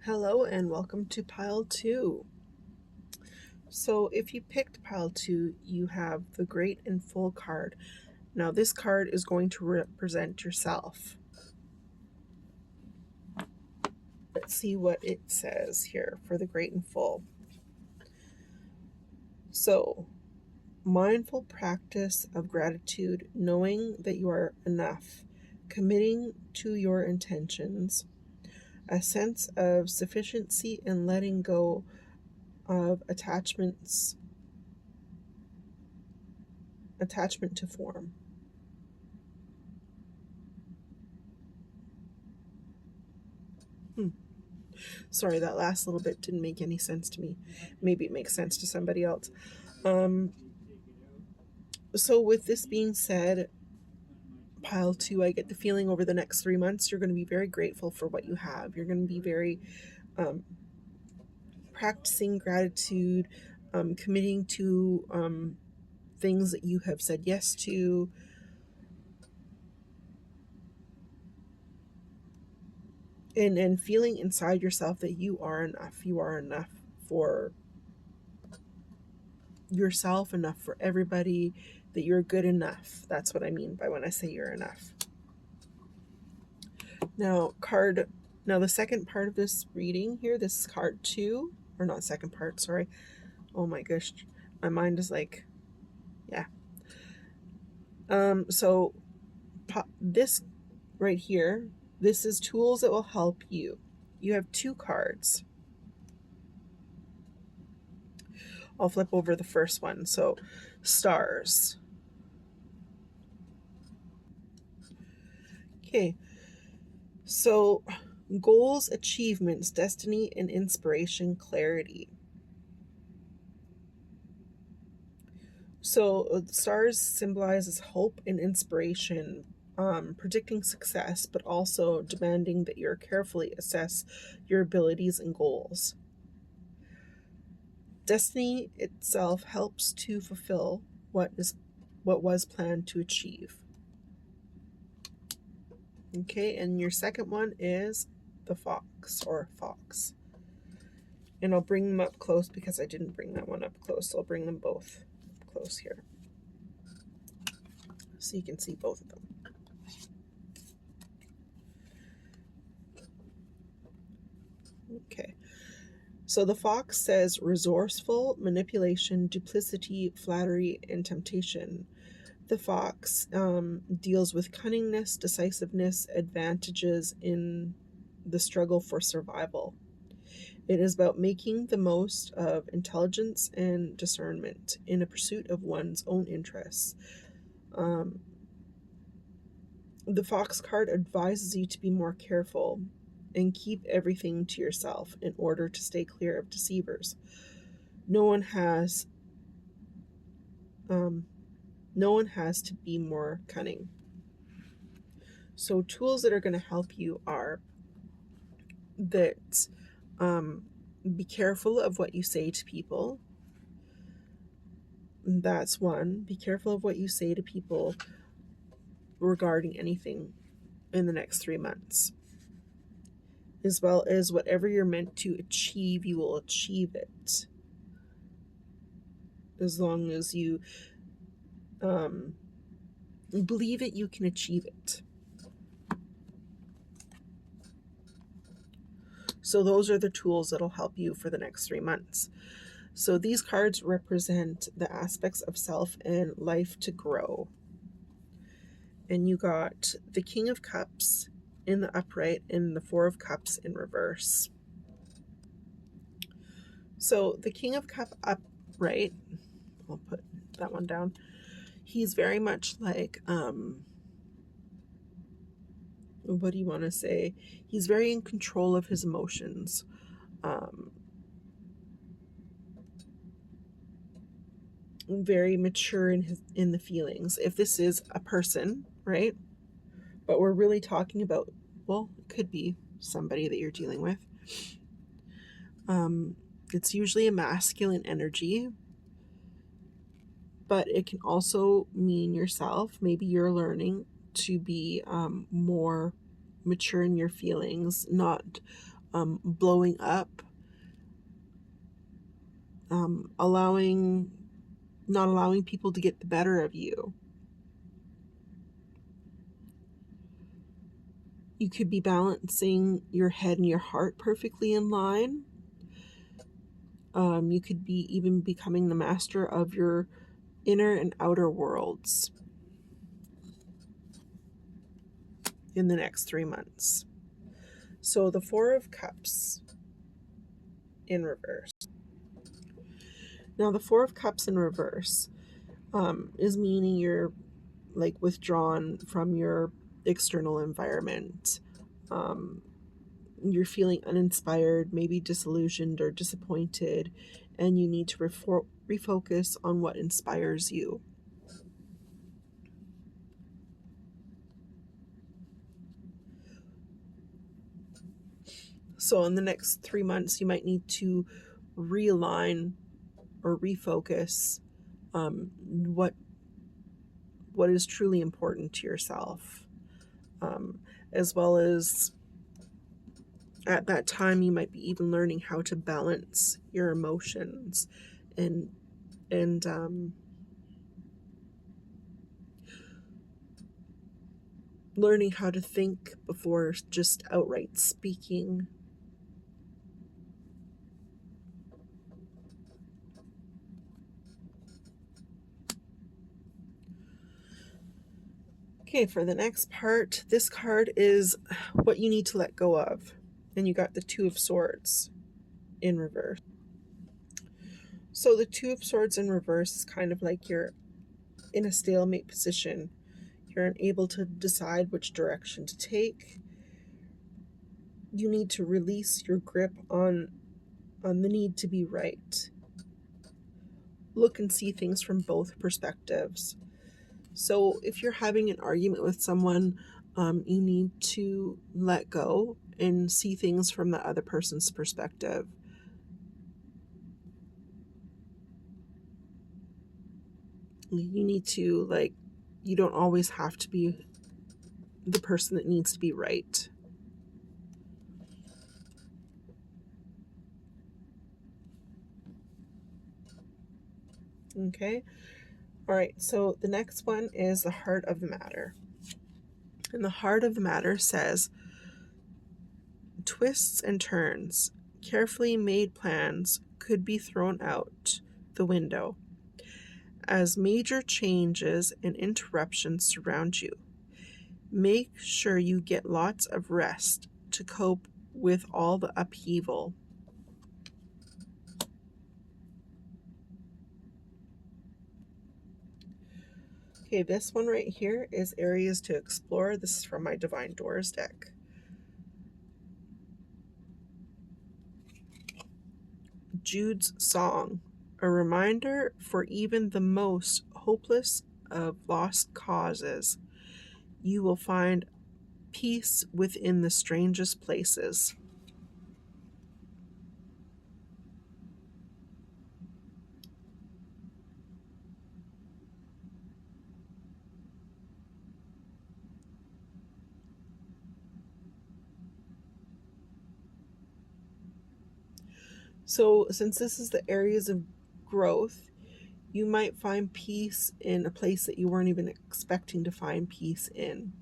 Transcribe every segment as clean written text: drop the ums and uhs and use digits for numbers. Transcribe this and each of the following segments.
Hello and welcome to pile 2. So if you picked pile 2, you have the Great and Full card. Now this card is going to represent yourself. Let's see what it says here for the Great and Full. So, mindful practice of gratitude, knowing that you are enough, committing to your intentions, a sense of sufficiency and letting go of attachment to form. Sorry, that last little bit didn't make any sense to me. Maybe it makes sense to somebody else. So with this being said, pile 2, I get the feeling over the next 3 months, you're going to be very grateful for what you have. You're going to be very practicing gratitude, committing to things that you have said yes to. And feeling inside yourself that you are enough. You are enough for yourself, enough for everybody, that you're good enough. That's what I mean by when I say you're enough. Now the second part of this reading here, this is card 2, or not second part, sorry. Oh my gosh, my mind is like, yeah. So this right here, this is tools that will help you. You have 2 cards. I'll flip over the first one. So, stars. Okay. So, goals, achievements, destiny, and inspiration, clarity. So, stars symbolizes hope and inspiration, predicting success, but also demanding that you carefully assess your abilities and goals. Destiny itself helps to fulfill what was planned to achieve. Okay, and your second one is the fox or fox. And I'll bring them up close because I didn't bring that one up close. So I'll bring them both close here, so you can see both of them. Okay. So the fox says resourceful, manipulation, duplicity, flattery, and temptation. The fox deals with cunningness, decisiveness, advantages in the struggle for survival. It is about making the most of intelligence and discernment in a pursuit of one's own interests. The fox card advises you to be more careful and keep everything to yourself in order to stay clear of deceivers. No one has to be more cunning. So tools that are going to help you are that be careful of what you say to people. That's one. Be careful of what you say to people regarding anything in the next 3 months. As well as whatever you're meant to achieve, you will achieve it. As long as you believe it, you can achieve it. So those are the tools that'll help you for the next 3 months. So these cards represent the aspects of self and life to grow. And you got the King of Cups in the upright and the Four of Cups in reverse. So the King of Cups upright, I'll put that one down. He's very much like, what do you want to say? He's very in control of his emotions. Very mature in the feelings. If this is a person, right? But we're really talking about, well, it could be somebody that you're dealing with. It's usually a masculine energy, but it can also mean yourself. Maybe you're learning to be more mature in your feelings, not blowing up, not allowing people to get the better of you. You could be balancing your head and your heart perfectly in line. You could be even becoming the master of your inner and outer worlds in the next 3 months. So the Four of Cups in reverse. Now the Four of Cups in reverse is meaning you're like withdrawn from your external environment. You're feeling uninspired, maybe disillusioned or disappointed, and you need to refocus on what inspires you. So in the next 3 months, you might need to realign or refocus what is truly important to yourself, as well as at that time you might be even learning how to balance your emotions and learning how to think before just outright speaking. Okay, for the next part, this card is what you need to let go of. And you got the Two of Swords in reverse. So the Two of Swords in reverse is kind of like you're in a stalemate position. You're unable to decide which direction to take. You need to release your grip on the need to be right. Look and see things from both perspectives. So if you're having an argument with someone, you need to let go and see things from the other person's perspective. You need to, you don't always have to be the person that needs to be right. Okay. All right. So the next one is the Heart of the Matter. And the Heart of the Matter says, twists and turns, carefully made plans could be thrown out the window as major changes and interruptions surround you. Make sure you get lots of rest to cope with all the upheaval. Okay, this one right here is areas to explore. This is from my Divine Doors deck. Jude's Song, a reminder for even the most hopeless of lost causes. You will find peace within the strangest places. So, since this is the areas of growth, you might find peace in a place that you weren't even expecting to find peace in.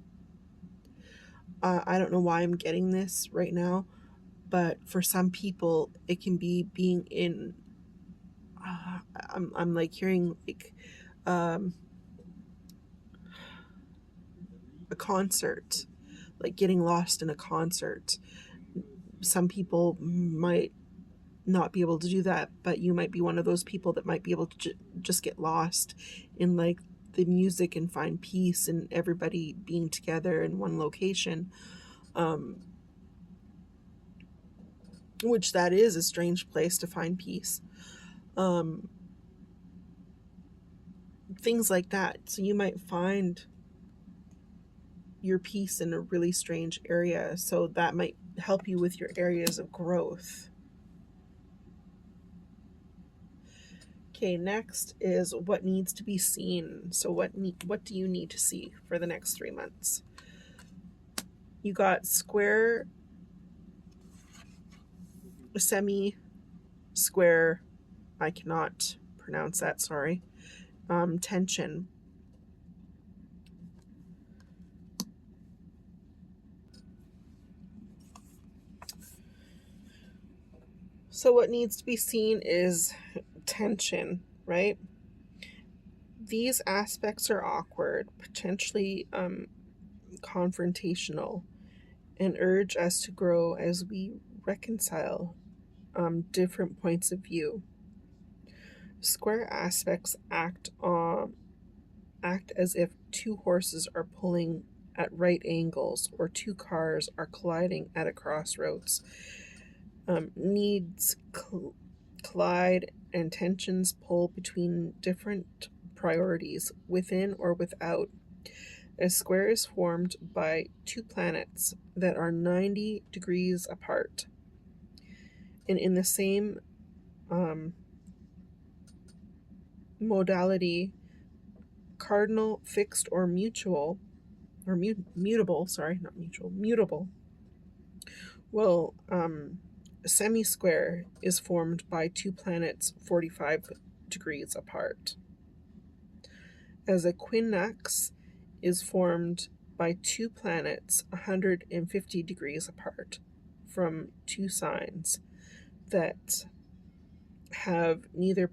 I don't know why I'm getting this right now, but for some people, it can be being in. I'm like hearing a concert, like getting lost in a concert. Some people might not be able to do that, but you might be one of those people that might be able to just get lost in like the music and find peace and everybody being together in one location, which that is a strange place to find peace, things like that. So you might find your peace in a really strange area, so that might help you with your areas of growth. Okay, next is what needs to be seen. So what do you need to see for the next 3 months? You got Square semi, square, I cannot pronounce that, sorry, tension. So what needs to be seen is tension, right? These aspects are awkward, potentially confrontational, and urge us to grow as we reconcile different points of view. Square aspects act as if two horses are pulling at right angles or two cars are colliding at a crossroads. Needs collide and tensions pull between different priorities within or without. A square is formed by two planets that are 90 degrees apart and in the same modality, cardinal, fixed, or mutual, or mutable, sorry, not mutual, mutable. Well, a semi-square is formed by two planets 45 degrees apart. As a quinax is formed by two planets 150 degrees apart from two signs that have neither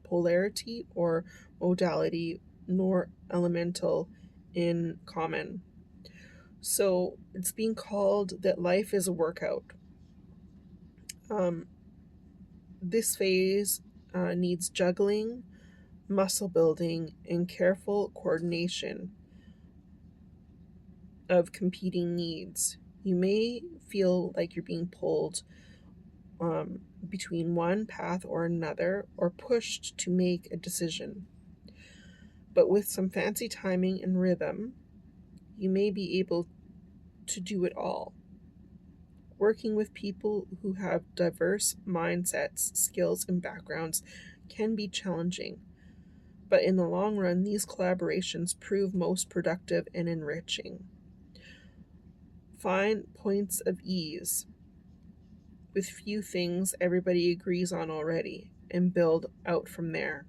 polarity or modality nor elemental in common. So it's being called that life is a workout. This phase needs juggling, muscle building, and careful coordination of competing needs. You may feel like you're being pulled between one path or another, or pushed to make a decision. But with some fancy timing and rhythm, you may be able to do it all. Working with people who have diverse mindsets, skills, and backgrounds can be challenging, but in the long run, these collaborations prove most productive and enriching. Find points of ease with few things everybody agrees on already and build out from there.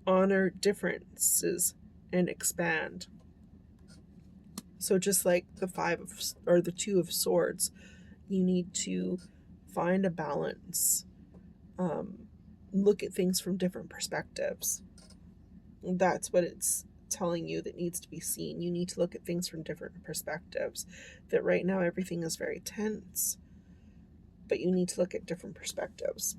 Honor differences and expand. So just like the two of swords, you need to find a balance. Look at things from different perspectives. That's what it's telling you that needs to be seen. You need to look at things from different perspectives. That right now everything is very tense, but you need to look at different perspectives.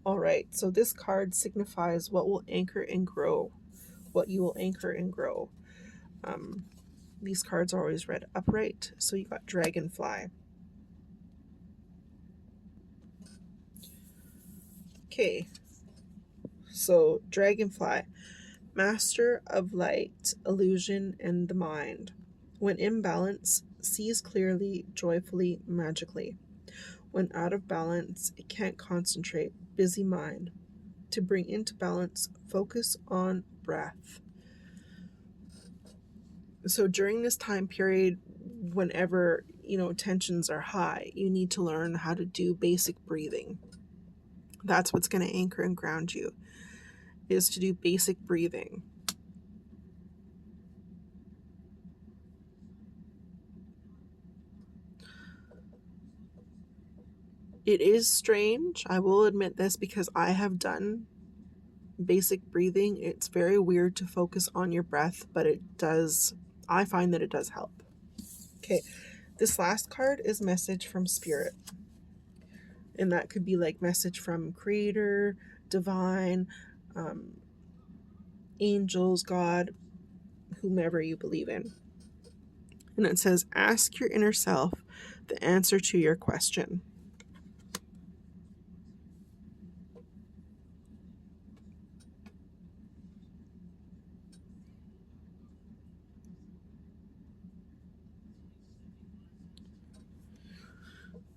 All right, so this card signifies what will anchor and grow, what you will anchor and grow. These cards are always read upright, so you got Dragonfly. Okay, so Dragonfly, master of light, illusion, and the mind. When in balance, sees clearly, joyfully, magically. When out of balance, it can't concentrate, busy mind. To bring into balance, focus on breath. So during this time period, whenever tensions are high, you need to learn how to do basic breathing. That's what's going to anchor and ground you, is to do basic breathing. It is strange, I will admit this, because I have done basic breathing. It's very weird to focus on your breath, but I find that it does help. Okay, this last card is message from spirit. And that could be like message from creator, divine, angels, God, whomever you believe in. And it says, ask your inner self the answer to your question.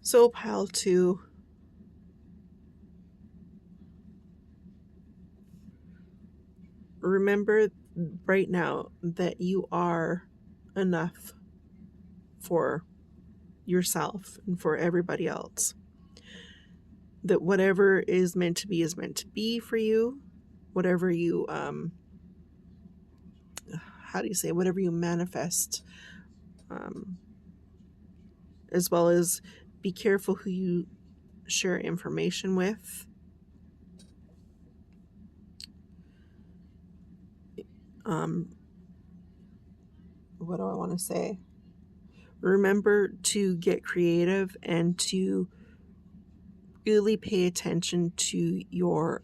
So, pile 2, remember right now that you are enough for yourself and for everybody else. That whatever is meant to be for you. Whatever you, whatever you manifest, as well as be careful who you share information with. What do I want to say? Remember to get creative and to really pay attention to your,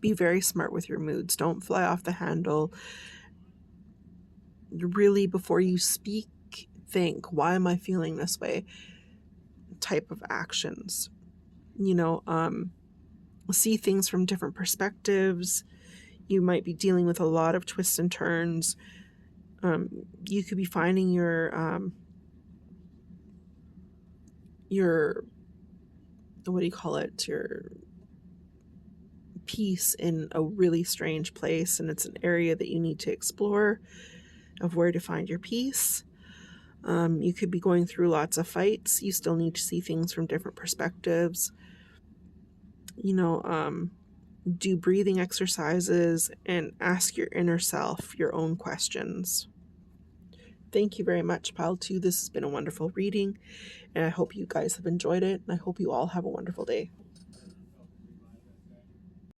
be very smart with your moods. Don't fly off the handle. Really, before you speak, think, why am I feeling this way? Type of actions. See things from different perspectives. You might be dealing with a lot of twists and turns. You could be finding your what do you call it? Your peace in a really strange place, and it's an area that you need to explore of where to find your peace. You could be going through lots of fights. You still need to see things from different perspectives. Do breathing exercises and ask your inner self your own questions. Thank you very much, Pile 2. This has been a wonderful reading, and I hope you guys have enjoyed it, and I hope you all have a wonderful day.